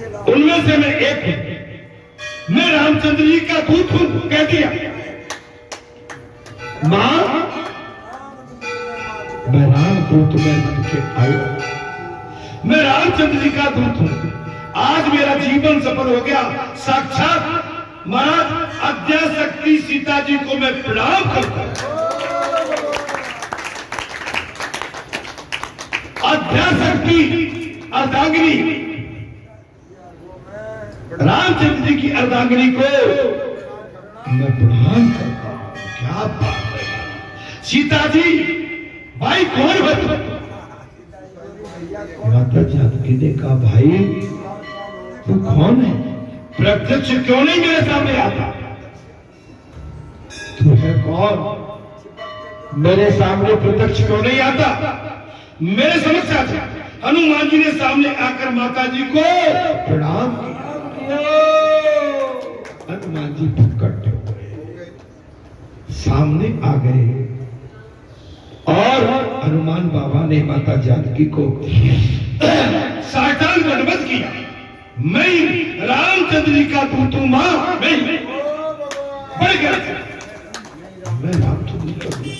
उनमें से मैं एक हूं, मैं रामचंद्र जी का दूत हूं, कह दिया। मां, मैं राम दूत में बन के आया, मैं रामचंद्र जी का दूत हूं। आज मेरा जीवन सफल हो गया। साक्षात महाराज अद्याशक्ति सीता जी को मैं प्रणाम करता हूं। अद्याशक्ति अर्धांगिनी रामचंद्र जी की अर्धांगिनी को मैं प्रणाम करता हूं। क्या बात है सीता जी, भाई कौन हो तुम? माता जानकी ने कहा, भाई तू कौन है? प्रत्यक्ष क्यों नहीं मेरे सामने आता? तू है कौन? मेरे सामने प्रत्यक्ष क्यों नहीं आता? मेरे समक्ष आजा। हनुमान जी ने सामने आकर माता जी को प्रणाम किया। हनुमान जी प्रकट हुए, सामने आ गए और हनुमान बाबा ने माता जानकी को साष्टांग दंडवत किया। मैं रामचंद्र जी का दूत हूं मां, मैं बढ़ गया, मैं रामचंद्र जी का दूत।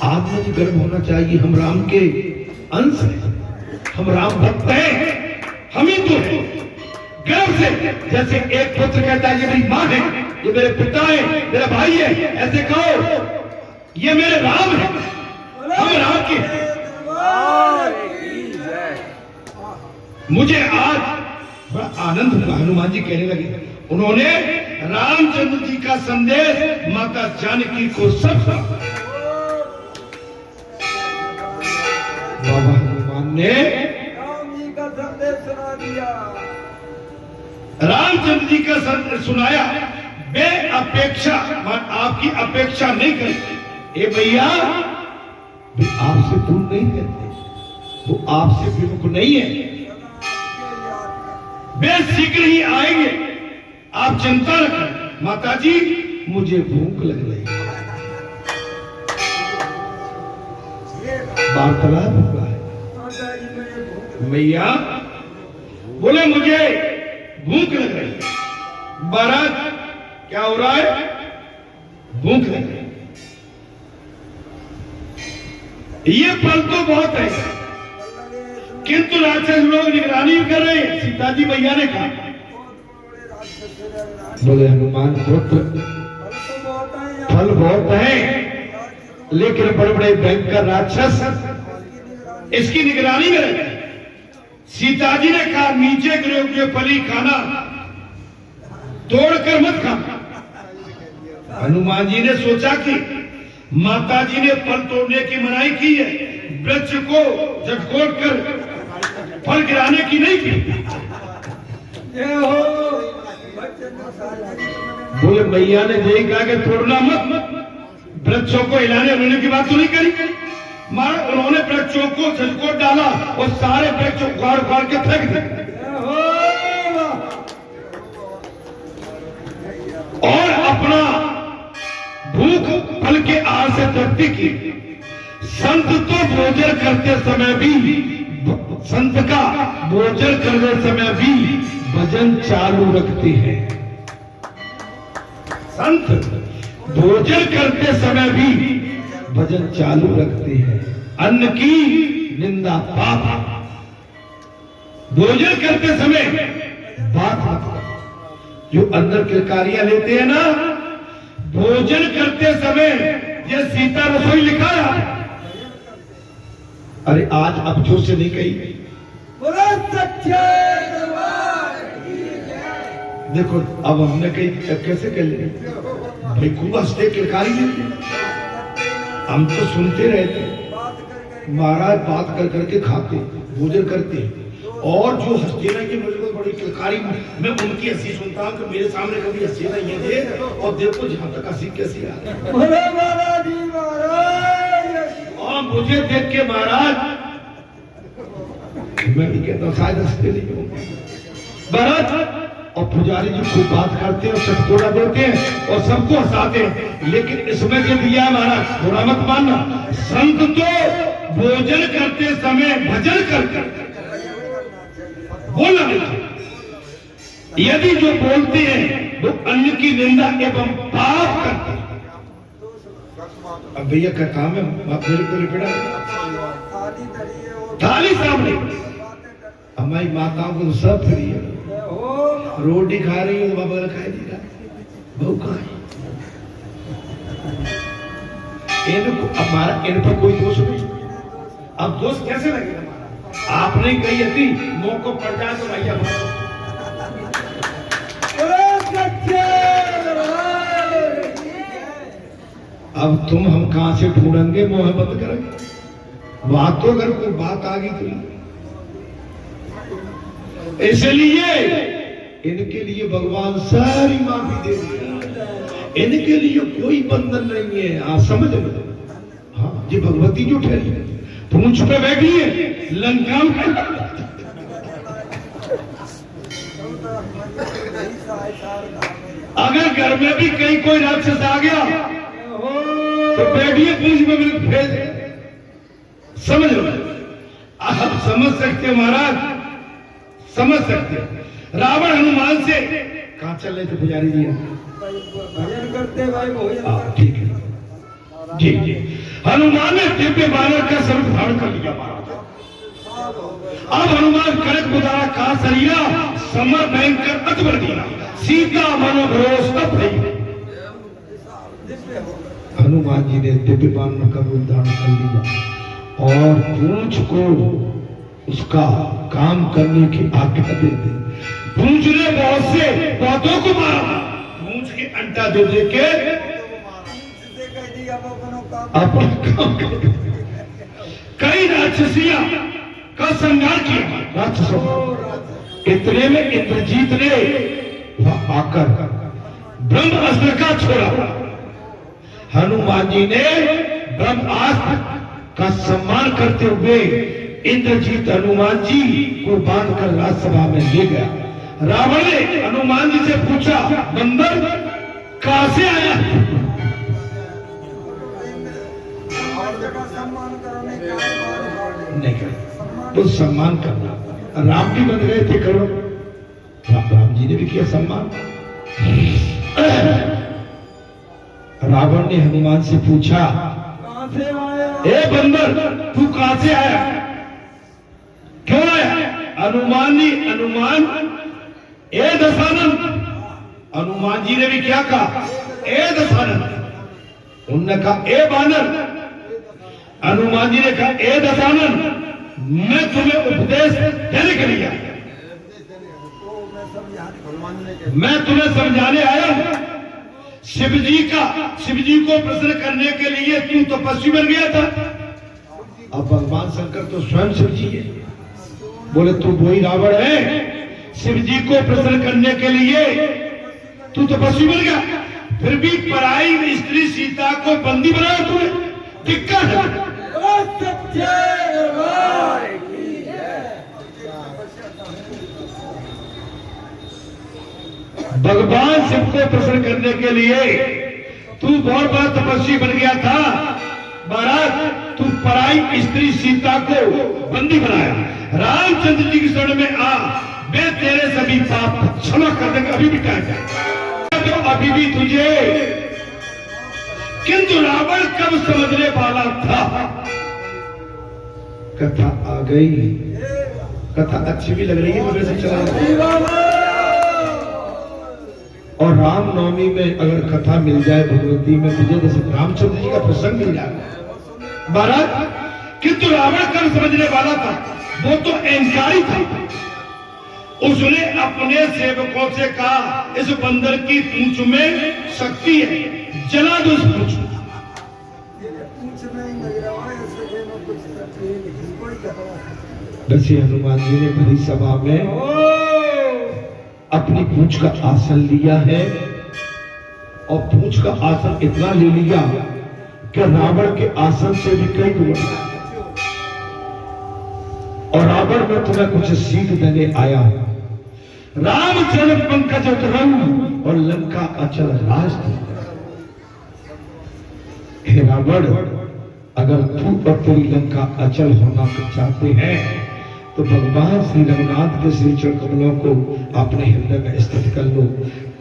आप मुझे गर्व होना चाहिए, हम राम के अंश हैं, हम राम भक्त हैं, हम ही तो हैं। गर्व से, जैसे एक पुत्र कहता है ये मेरी मां है, ये मेरे पिता है, मेरा भाई है, ऐसे कहो ये मेरे राम है, हम राम के हैं। मुझे आज बड़ा आनंद हुआ। हनुमान जी कहने लगे, उन्होंने रामचंद्र जी का संदेश माता जानकी को सब बाबा हनुमान ने राम जी का संदेश सुना दिया। रामचंद्र जी का संदेश सुनाया। बे अपेक्षा, आपकी अपेक्षा नहीं करते। ए भैया, आपसे दूर नहीं रहते, वो आपसे विमुख नहीं है, वे शीघ्र ही आएंगे, आप चिंता न करें। माता जी मुझे भूख लग रही है। वार्तालाप हुआ है। मैया बोले मुझे भूख लग रही है। बारात क्या हो रहा है? भूख लग रही है। ये फल तो बहुत है, किंतु राक्षस लोग निगरानी कर रहे हैं। सीता जी मैया ने कहा, बोले हनुमान पुत्र फल बहुत है, लेकिन बड़े बड़े भयंकर राक्षस इसकी निगरानी में रहते हैं। सीता जी ने कहा, नीचे गिरे हुए फली खाना, तोड़कर मत खाना। हनुमान जी ने सोचा कि माता जी ने फल तोड़ने की मनाही की है, वृक्ष को झटकोड़ कर फल गिराने की नहीं की। बोले मैया ने यही कहा कि तोड़ना मत, वृक्षों को हिलाने उन्होंने की बात तो नहीं करी। मार उन्होंने वृक्षों को झटकोड़ डाला और सारे वृक्ष उखाड़ उखाड़ के फेंक दिए और अपना भूख फल के आहार से तृप्ति की। संत तो भोजन करते समय भी, संत का भोजन करते समय भी भजन चालू रखते हैं। संत भोजन करते समय भी भजन चालू रखते हैं। अन्न की निंदा पाप। भोजन करते समय बात मत करो। जो अंदर किलकारियां लेते हैं ना, भोजन करते समय ये सीता रसोई लिखा है। अरे आज अब जो से नहीं कही, देखो अब हमने कही कैसे कर ली भाई, खूब हंसते किलकारी लेते। हम तो सुनते रहते, महाराज बात कर करके खाते भोजन करते, और जो हंसते ना कि मुझे बड़ी किलकारी, मैं उनकी हंसी सुनता हूँ कि मेरे सामने कभी हंसी नहीं है दे, और देखो जहां तक हंसी कैसी आ रही है। और मुझे देख के महाराज, मैं भी कहता हूँ शायद हंसते नहीं होंगे महाराज। और पुजारी जी खूब बात करते हैं और चटकोड़ा देते हैं और सबको हंसाते हैं, लेकिन इसमें जो दिया महाराज थोड़ा मत मानना। संत तो भोजन करते समय भजन कर बोलना नहीं, यदि जो बोलते हैं वो अन्य की निंदा एवं पाप करते हैं। अब भैया का काम है मेरे को रिपेड़ा थाली सामने हमारी माताओं को तो सब फ्री है। रोटी खा रही है तो बाबा खाए नहीं रहा बहू कहा इनको हमारा इन पर कोई दोष नहीं। अब दोष कैसे लगेगा आपने कही थी मौको पड़ जाए तो भैया अब तुम हम कहां से ढूंढेंगे मोह बंद करेंगे बात तो अगर कोई बात आ गई तो इसलिए इनके लिए भगवान सारी माफी दे दी। इनके लिए कोई बंधन नहीं है आप समझ लो। हाँ ये भगवती जो ठहरी पूंछ पे बैठी है लंका में अगर घर में भी कहीं कोई राक्षस आ गया तो बैठिए पूंछ में मिल भेज समझ लो। आप समझ सकते हो महाराज समझ सकते हो। रावण हनुमान से कहां चल रहे थे पुजारी जी भजन करते भाई ठीक है जी जी। हनुमान ने दिव्य बानर का स्वरूप धारण कर लिया महाराज। अब हनुमान कड़क बुदारा का शरीरा समर भयंकर अकबर दिया सीता मनोभरोस तब भई। हनुमान जी ने दिव्य बानर का रूप धारण कर लिया और पूंछ को उसका काम करने की आज्ञा दे दी। पूंछ ने बहुत से पौधों को मारा पूंछ के अंटा दे दे के अपना काम कई राक्षसियां का संहार किया राक्षसों। इतने में इंद्रजीत ने वहां आकर ब्रह्मास्त्र का छोड़ा। हनुमान जी ने ब्रह्मास्त्र का सम्मान करते हुए इंद्रजीत हनुमान जी को बांधकर राज्यसभा में ले गया। रावण ने हनुमान जी से पूछा बंदर कहां से आया। नहीं तो सम्मान करना राम भी बन गए थे करो राम जी ने भी किया सम्मान। रावण ने हनुमान से पूछा ए बंदर तू कहां से आया क्यों आया। हनुमान ए दशानन हनुमान जी ने भी क्या कहा ए दशानन। उन्होंने कहा ए बानर। हनुमान जी ने कहा ए दशानन मैं तुम्हें उपदेश देने के लिए मैं तुम्हें समझाने आया हूं। शिव जी को प्रसन्न करने के लिए तू तपस्वी बन गया था। अब भगवान शंकर तो स्वयं शिव जी है। बोले तू वही रावण है शिव जी को प्रसन्न करने के लिए तू तपस्वी बन गया फिर भी पराई स्त्री सीता को बंदी बनाया तूने दिक्कत है। भगवान शिव को प्रसन्न करने के लिए तू बहुत बड़ा तपस्वी बन गया था। महाराज तू पराई स्त्री सीता को बंदी बनाया। रामचंद्र जी की शरण में आ मैं तेरे सभी पाप क्षमा कर देंगे अभी भी टाइम तो अभी भी तुझे। किंतु रावण कब समझने वाला था। कथा आ गई। कथा अच्छी भी लग रही है मगर से चला और रामनवमी में अगर कथा मिल जाए भगवती में विजयदशमी रामचंद्र जी का प्रसंग मिल जाए महाराज। किंतु रावण कब समझने वाला था वो तो अहंकारी था। उसने अपने सेवकों से कहा इस बंदर की पूंछ में शक्ति है जला दो इस पूंछ। वैसे हनुमान जी ने भरी सभा में अपनी पूंछ का आसन लिया है और पूंछ का आसन इतना ले लिया कि रावण के आसन से भी कई गुना। और रावण में तुम्हें कुछ सीख देने आया हूं। रामचंद्र पंकज रंग और लंका अचल राज। हे रावण अगर तू और तेरी लंका अचल होना चाहते हैं तो भगवान श्री रघुनाथ के श्री चरण कमलों को अपने हृदय में स्थित कर लो,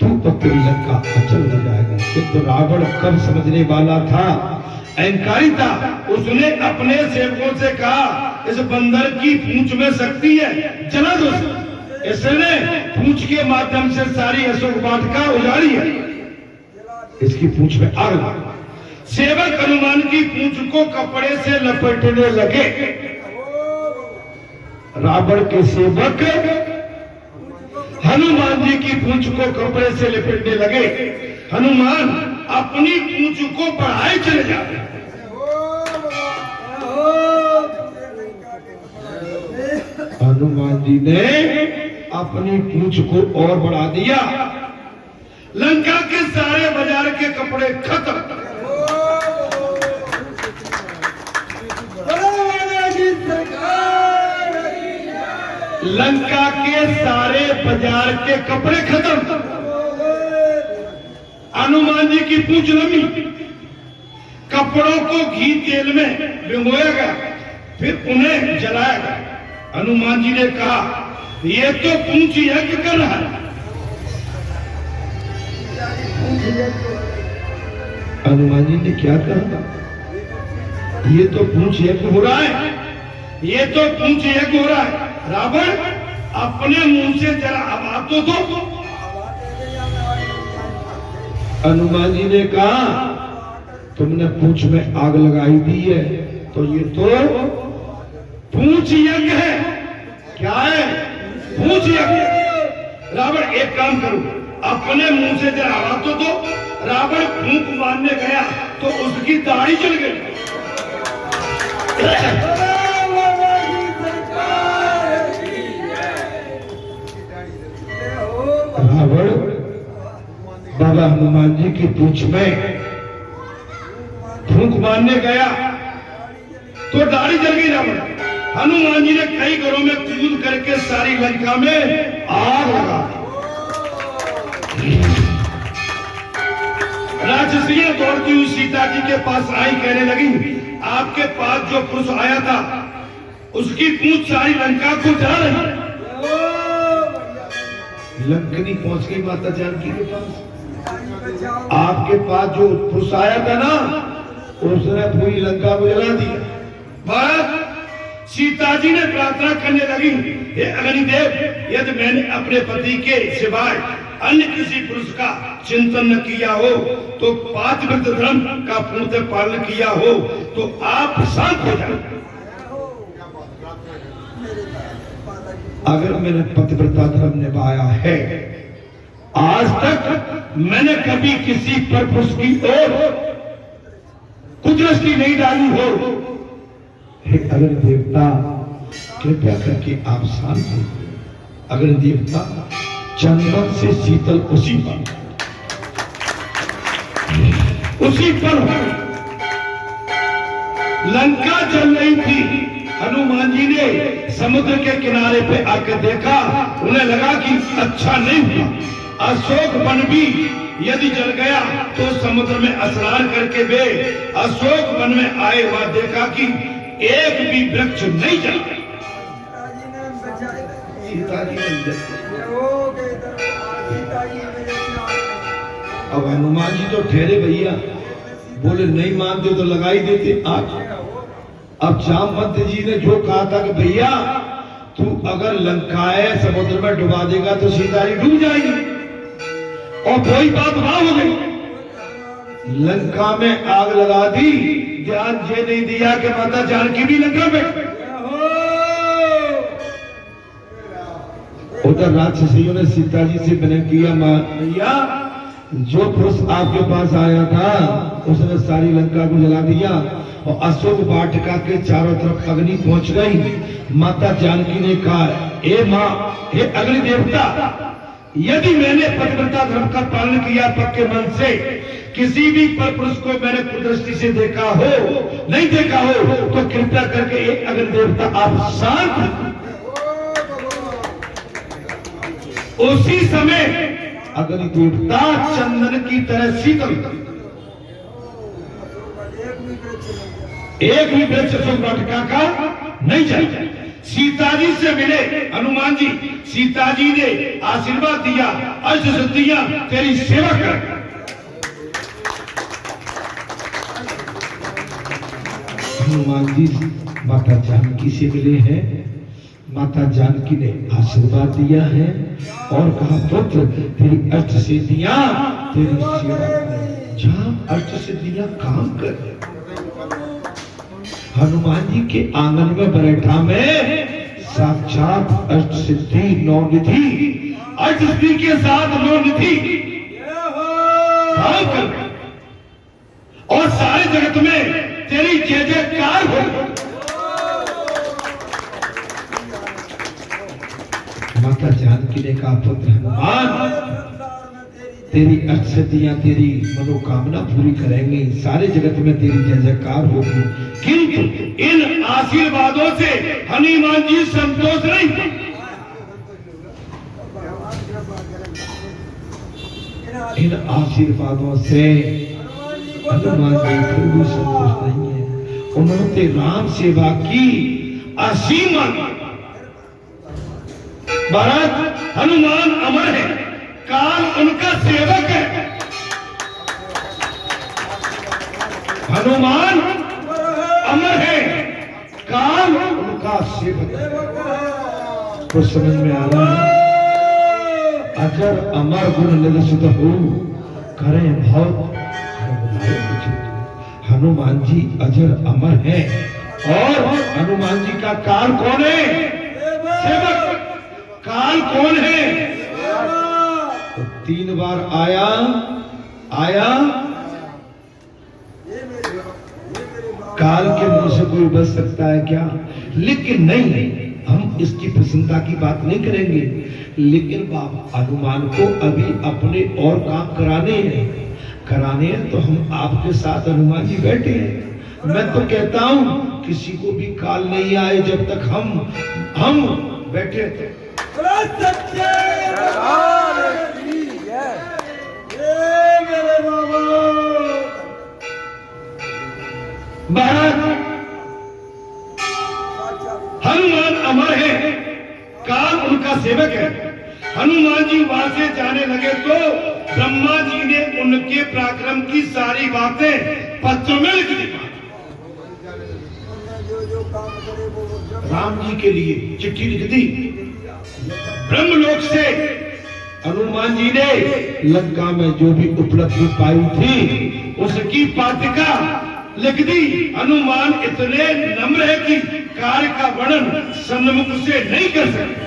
तू पत्री लंका अचल हो जाएगी। तो रावण कब समझने वाला था, अहंकारी था, उसने अपने सेवकों से कहा इस बंदर की पूंछ में शक्ति है, जला दो। इसने पूंछ के माध्यम से सारी अशोक वाटिका उजाड़ी है, इसकी पूंछ में आग लगा। सेवक हनुमान की पूंछ को कपड़े से लपेटने लगे। रावण के सेवक हनुमान जी की पूंछ को कपड़े से लपेटने लगे। हनुमान अपनी पूंछ को बढ़ाए चले जाते। हनुमान जी ने अपनी पूंछ को और बढ़ा दिया। लंका के सारे बाजार के कपड़े खत्म। लंका के सारे बाजार के कपड़े खत्म। हनुमान जी की पूंछ लंबी, कपड़ों को घी तेल में भिगोया गया, फिर उन्हें जलाया गया। हनुमान जी ने कहा ये तो पूंछ यज्ञ कर रहा है। हनुमान जी ने क्या कहा, ये तो पूंछ यज्ञ हो रहा है, ये तो पूंछ यज्ञ हो रहा है। रावण अपने मुंह से जरा आवाज तो दो। हनुमान जी ने कहा तुमने पूंछ में आग लगाई दी है, तो ये तो पूंछ यज्ञ है। क्या है? पूंछ यज्ञ। रावण एक काम करो, अपने मुंह से जरा आवाज तो दो। रावण फूंक मारने गया तो उसकी दाढ़ी जल गई। रावण बाबा हनुमान जी की पूंछ में फूंक मारने गया तो दाढ़ी जल गई। रावण हनुमान जी ने कई घरों में कूद करके सारी लंका में आग लगा दी। राक्षसियां दौड़ती हुई सीता जी के पास आई, कहने लगी आपके पास जो पुरुष आया था उसकी पूंछ सारी लंका को जला रही। लंकनी पहुंच गई माता जानकी के पास। आपके पास जो पुरुष आया था ना, उसने पूरी लंका को जला दिया। महाराज सीता जी ने प्रार्थना करने लगी, हे अग्निदेव, यदि मैंने अपने पति के सिवाय अन्य किसी पुरुष का चिंतन न किया हो, तो पातिव्रत्य धर्म का पूर्ण पालन किया हो, तो आप शांत हो जाए। अगर मैंने पतिव्रता धर्म निभाया है, आज तक मैंने कभी किसी पर पुरुष की ओर कुदृष्टि नहीं डाली हो। हे अग्नि देवता, कृपया करके आप शांत हो। अग्नि देवता चंदन से शीतल उसी पर लंका जल रही थी। हनुमान जी ने समुद्र के किनारे पे आकर देखा, उन्हें लगा कि अच्छा नहीं हुआ। अशोक वन भी यदि जल गया तो समुद्र में स्नान करके वे अशोक वन में आए हुआ देखा कि एक भी वृक्ष नहीं जल गया। अब हनुमान जी तो ठहरे भैया, बोले नहीं मानते तो लगाई देते आग। अब जामवंत जी ने जो कहा था कि भैया तू अगर लंकाए समुद्र में डुबा देगा तो सीता जी डूब जाएगी, और कोई बात ना हो गई। लंका में आग लगा दी, ध्यान ये नहीं दिया कि माता जानकी भी लंका में। उधर राक्षसियों ने सीता जी से विनय किया, भैया जो पुरुष आपके पास आया था उसने सारी लंका को जला दिया, और अशोक वाटिका के चारों तरफ अग्नि पहुंच गई। माता जानकी ने कहा, ए माँ, हे अग्नि देवता, यदि मैंने पतिव्रता धर्म का पालन किया पक्के मन से, किसी भी पर पुरुष को मैंने कुदृष्टि से देखा हो, नहीं देखा हो, तो कृपया करके एक अग्नि देवता आप शांत। उसी समय अग्नि देवता चंदन की तरह शीतल, एक भी वृक्ष अशोक वाटिका का नहीं जला। सीता जी से मिले हनुमान जी। सीता जी ने आशीर्वाद दिया, अष्ट सिद्धियां तेरी सेवा कर। हनुमान जी माता जानकी से मिले हैं। माता जानकी ने आशीर्वाद दिया है और कहा पुत्र तेरी अष्ट सिद्धियां तेरी सेवा कर। जहां अष्ट सिद्धियां काम कर। हनुमान जी के आंगन में बैठा में साक्षात अष्ट सिद्धि नौ निधि, अष्ट सिद्धि के साथ नौ निधि काम कर और सारे जगत में तेरी जय जयकार हो। माता जानकी ने कहा पुत्र हनुमान तेरी अष्ट सिद्धियां तेरी मनोकामना पूरी करेंगे, सारे जगत में तेरी जय जयकार होगी। किंतु इन आशीर्वादों से हनुमान जी संतोष नहीं। इन आशीर्वादों से हनुमान जी फिर भी संतोष नहीं है। उन्होंने राम सेवा की असीम। भरत हनुमान अमर है, काल उनका सेवक है। हनुमान अमर है, काल उनका सेवक है। कुछ समझ में आ रहा है? अजर अमर गुण निधि सुध हो, करें बहुत हनुमान जी अजर अमर है। और हनुमान जी का काल कौन है? सेवक। काल कौन है? तो 3 बार आया आया। काल के मुंह से कोई बच सकता है क्या? लेकिन नहीं, हम इसकी प्रसन्नता की बात नहीं करेंगे। लेकिन बाबा हनुमान को अभी अपने और काम कराने हैं तो हम आपके साथ हनुमान जी बैठे हैं। मैं तो कहता हूं किसी को भी काल नहीं आए जब तक हम बैठे थे। भारत हनुमान अमर है, काल उनका सेवक है। हनुमान जी वहां से जाने लगे तो ब्रह्मा जी ने उनके पराक्रम की सारी बातें पत्र में लिख दी। राम जी के लिए चिट्ठी लिख दी। ब्रह्मलोक से हनुमान जी ने लंका में जो भी उपलब्धि पाई थी उसकी पातिका लिख दी। हनुमान इतने नम्र है कि कार्य का वर्णन सन्मुख से नहीं कर सकते।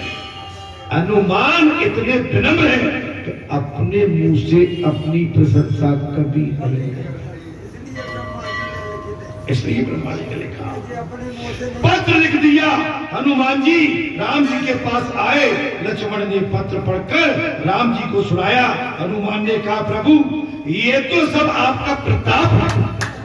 हनुमान इतने विनम्र है कि अपने मुंह से अपनी प्रशंसा कभी नहीं करते। इसलिए ब्रह्मा जी ने लिखा, पत्र लिख दिया। हनुमान जी राम जी के पास आए। लक्ष्मण ने पत्र पढ़कर राम जी को सुनाया। हनुमान ने कहा प्रभु ये तो सब आपका प्रताप है।